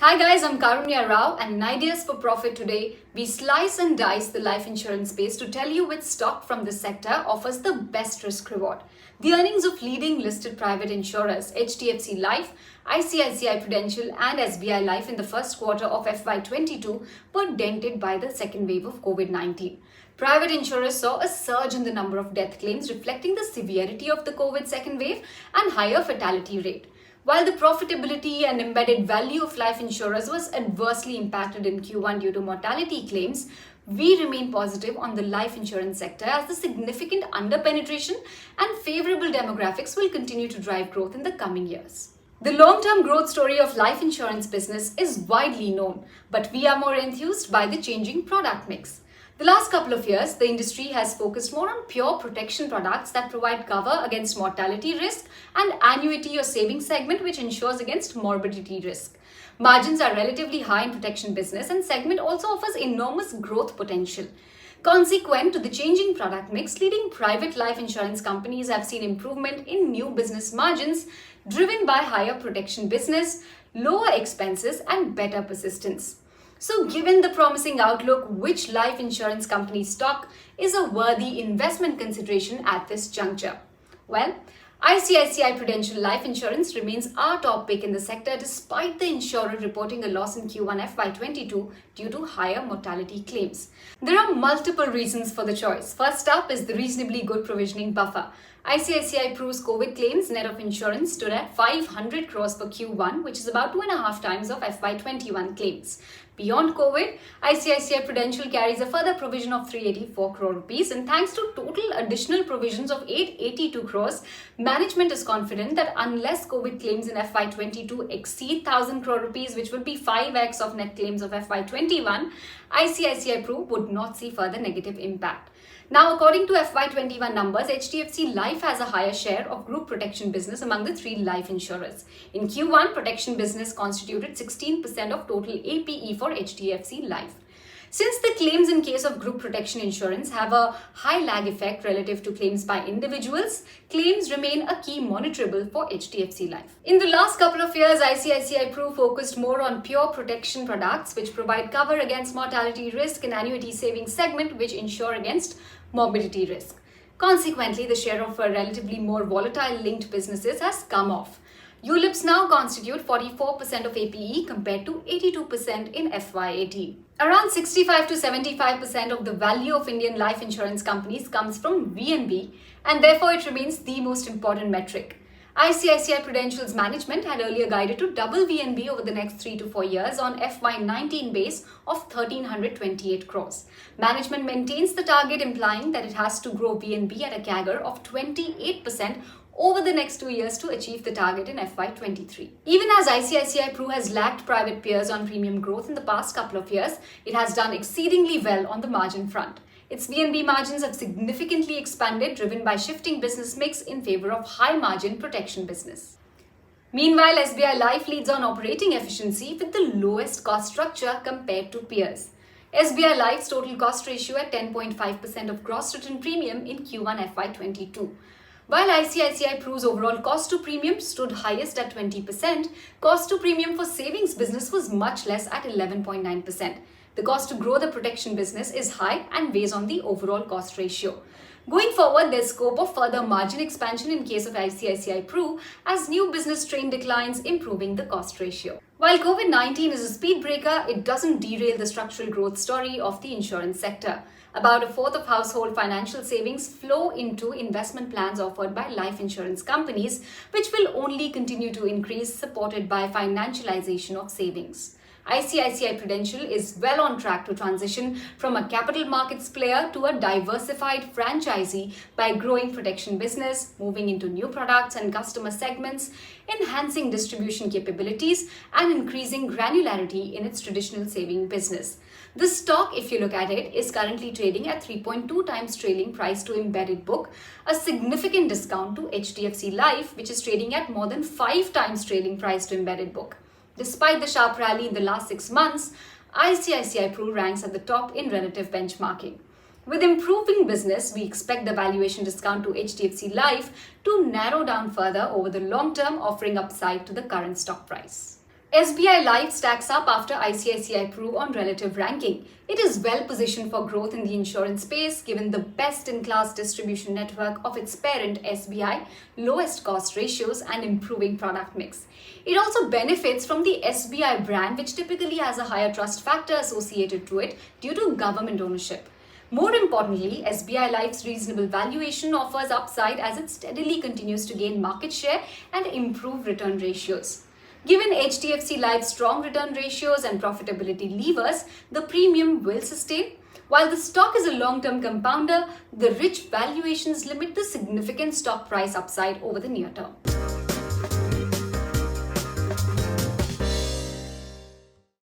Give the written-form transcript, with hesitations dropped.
Hi guys, I'm Karunya Rao and in Ideas for Profit today, we slice and dice the life insurance space to tell you which stock from this sector offers the best risk reward. The earnings of leading listed private insurers HDFC Life, ICICI Prudential and SBI Life in the first quarter of FY22 were dented by the second wave of COVID-19. Private insurers saw a surge in the number of death claims reflecting the severity of the COVID second wave and higher fatality rate. While the profitability and embedded value of life insurers was adversely impacted in Q1 due to mortality claims, we remain positive on the life insurance sector as the significant underpenetration and favorable demographics will continue to drive growth in the coming years. The long-term growth story of life insurance business is widely known, but we are more enthused by the changing product mix. The last couple of years, the industry has focused more on pure protection products that provide cover against mortality risk and annuity or savings segment which ensures against morbidity risk. Margins are relatively high in protection business and segment also offers enormous growth potential. Consequent to the changing product mix, leading private life insurance companies have seen improvement in new business margins driven by higher protection business, lower expenses and better persistence. So given the promising outlook, which life insurance company stock is a worthy investment consideration at this juncture? Well, ICICI Prudential Life Insurance remains our top pick in the sector despite the insurer reporting a loss in Q1 FY22 due to higher mortality claims. There are multiple reasons for the choice. First up is the reasonably good provisioning buffer. ICICI Pru's COVID claims net of insurance stood at 500 crores for Q1, which is about 2.5 times of FY21 claims. Beyond COVID, ICICI Prudential carries a further provision of 384 crore rupees, and thanks to total additional provisions of 882 crores, management is confident that unless COVID claims in FY22 exceed 1000 crore rupees, which would be 5x of net claims of FY21, ICICI Pru would not see further negative impact. Now, according to FY21 numbers, HDFC Life has a higher share of group protection business among the three life insurers. In Q1, protection business constituted 16% of total APE for HDFC Life. Since the claims in case of group protection insurance have a high lag effect relative to claims by individuals, claims remain a key monitorable for HDFC Life. In the last couple of years, ICICI Pru focused more on pure protection products which provide cover against mortality risk and annuity savings segment which insure against morbidity risk. Consequently, the share of relatively more volatile linked businesses has come off. ULIPs now constitute 44% of APE compared to 82% in FY18. Around 65 to 75% of the value of Indian life insurance companies comes from VNB, and therefore it remains the most important metric. ICICI Prudential's management had earlier guided to double VNB over the next 3 to 4 years on FY19 base of 1328 crores. Management maintains the target, implying that it has to grow VNB at a CAGR of 28% over the next 2 years to achieve the target in FY23. Even as ICICI Pru has lagged private peers on premium growth in the past couple of years, it has done exceedingly well on the margin front. Its VNB margins have significantly expanded, driven by shifting business mix in favor of high-margin protection business. Meanwhile, SBI Life leads on operating efficiency with the lowest cost structure compared to peers. SBI Life's total cost ratio at 10.5% of gross written premium in Q1 FY22. While ICICI Pru's overall cost to premium stood highest at 20%, cost to premium for savings business was much less at 11.9%. The cost to grow the protection business is high and weighs on the overall cost ratio. Going forward, there's scope of further margin expansion in case of ICICI Pru as new business strain declines, improving the cost ratio. While COVID-19 is a speed breaker, it doesn't derail the structural growth story of the insurance sector. About a fourth of household financial savings flow into investment plans offered by life insurance companies, which will only continue to increase, supported by financialization of savings. ICICI Prudential is well on track to transition from a capital markets player to a diversified franchisee by growing protection business, moving into new products and customer segments, enhancing distribution capabilities, and increasing granularity in its traditional saving business. The stock, if you look at it, is currently trading at 3.2 times trailing price to embedded book, a significant discount to HDFC Life, which is trading at more than 5 times trailing price to embedded book. Despite the sharp rally in the last 6 months, ICICI Pru ranks at the top in relative benchmarking. With improving business, we expect the valuation discount to HDFC Life to narrow down further over the long term, offering upside to the current stock price. SBI Life stacks up after ICICI Pru on relative ranking. It is well positioned for growth in the insurance space given the best-in-class distribution network of its parent SBI, lowest cost ratios and improving product mix. It also benefits from the SBI brand, which typically has a higher trust factor associated to it due to government ownership. More importantly, SBI Life's reasonable valuation offers upside as it steadily continues to gain market share and improve return ratios. Given HDFC Life's strong return ratios and profitability levers, the premium will sustain. While the stock is a long-term compounder, the rich valuations limit the significant stock price upside over the near term.